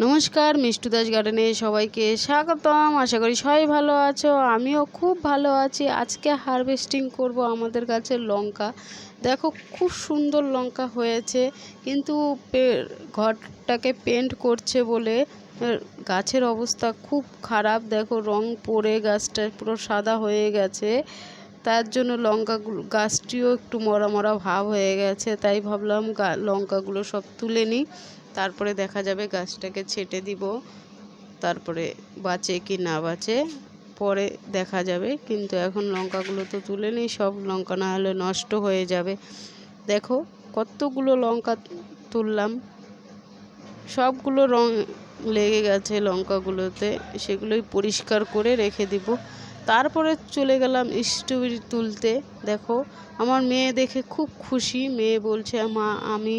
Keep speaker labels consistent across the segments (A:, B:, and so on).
A: নমস্কার, মিষ্টু দাস গার্ডেনে সবাইকে স্বাগতম। আশা করি সবাই ভালো আছো, আমিও খুব ভালো আছি। আজকে হারভেস্টিং করব আমাদের গাছের লঙ্কা। দেখো খুব সুন্দর লঙ্কা হয়েছে, কিন্তু ঘরটাকে পেন্ট করছে বলে গাছের অবস্থা খুব খারাপ। দেখো রং পড়ে গাছটা পুরো সাদা হয়ে গেছে, তার জন্য গাছটিও একটু মরা মরা ভাব হয়ে গেছে। তাই ভাবলাম লঙ্কাগুলো সব তুলে নিই, তারপরে দেখা যাবে গাছটাকে ছেটে দিব। তারপরে বাঁচে কি না বাঁচে পরে দেখা যাবে, কিন্তু এখন লঙ্কাগুলো তো তুলে নিই, সব লঙ্কা না হলে নষ্ট হয়ে যাবে। দেখো কতগুলো লঙ্কা তুললাম, সবগুলো রং লেগে গেছে লঙ্কাগুলোতে, সেগুলোই পরিষ্কার করে রেখে দিব। তারপরে চলে গেলাম স্ট্রবেরি তুলতে। দেখো আমার মেয়ে দেখে খুব খুশি, মেয়ে বলছে মা আমি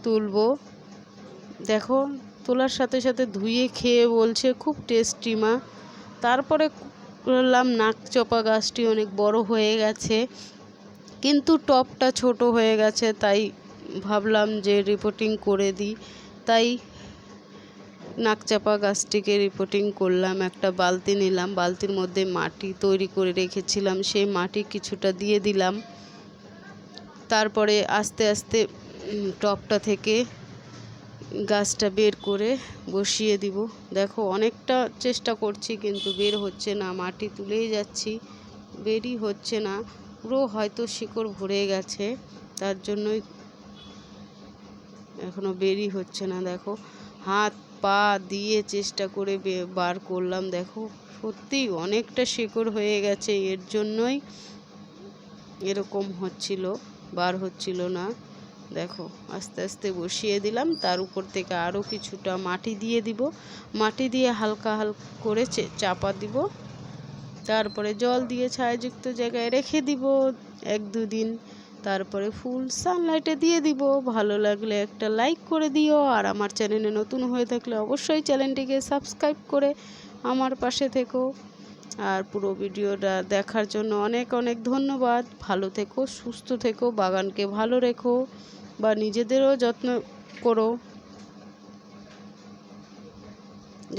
A: তুলবো। দেখো তোলার সাথে সাথে ধুয়ে খেয়ে বলছে খুব টেস্টি মা। তারপরে করলাম নাকচপা, গাছটি অনেক বড় হয়ে গেছে, কিন্তু টবটা ছোট হয়ে গেছে। তাই ভাবলাম যে রিপোর্টিং করে দিই, তাই নাকচাপা গাছটিকে রিপোর্টিং করলাম। একটা বালতি নিলাম, বালতির মধ্যে মাটি তৈরি করে রেখেছিলাম, সেই মাটি কিছুটা দিয়ে দিলাম। তারপরে আস্তে আস্তে টবটা থেকে গাছটা বের করে বসিয়ে দিব। দেখো অনেকটা চেষ্টা করছি কিন্তু বের হচ্ছে না, মাটি তুলেই যাচ্ছি, বেরই হচ্ছে না। পুরো হয়তো শিকড় ভরে গেছে, তার জন্যই এখনো বেরই হচ্ছে না। দেখো হাত পা দিয়ে চেষ্টা করে বার করলাম, দেখো সত্যি অনেকটা শিকড় হয়ে গেছে, এর জন্যই এরকম হচ্ছিল, বার হচ্ছিল না। দেখো আস্তে আস্তে বসিয়ে দিলাম, তার উপর থেকে আরও কিছুটা মাটি দিয়ে দিব। মাটি দিয়ে হালকা হালকা করে চাপা দিব, তারপরে জল দিয়ে ছায়াযুক্ত জায়গায় রেখে দিব 1-2 দিন। তারপরে ফুল সানলাইটে দিয়ে দিব। ভালো লাগলে একটা লাইক করে দিও, আর আমার চ্যানেলে নতুন হয়ে থাকলে অবশ্যই চ্যানেলটিকে সাবস্ক্রাইব করে আমার পাশে থেকো। আর পুরো ভিডিওটা দেখার জন্য অনেক অনেক ধন্যবাদ। ভালো থেকো, সুস্থ থেকো, বাগানকে ভালো রেখো বা নিজেদেরও যত্ন করো।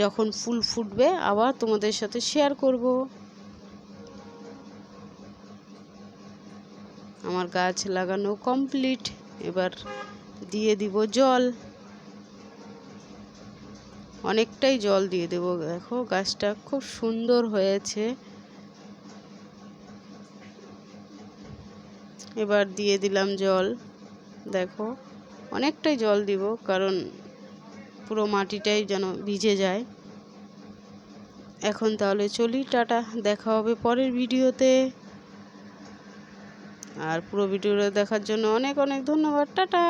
A: যখন ফুল ফুটবে আবার তোমাদের সাথে শেয়ার করব। আমার গাছ লাগানো কমপ্লিট, এবার দিয়ে দিব জল, অনেকটাই জল দিয়ে দেব। দেখো গাছটা খুব সুন্দর হয়েছে। এবার দিয়ে দিলাম জল, দেখো অনেকটাই জল দিব, কারণ পুরো মাটিটাই যেন ভিজে যায়। এখন তাহলে চলি, টাটা, দেখা হবে পরের ভিডিওতে। আর পুরো ভিডিওটা দেখার জন্য অনেক অনেক ধন্যবাদ, টাটা।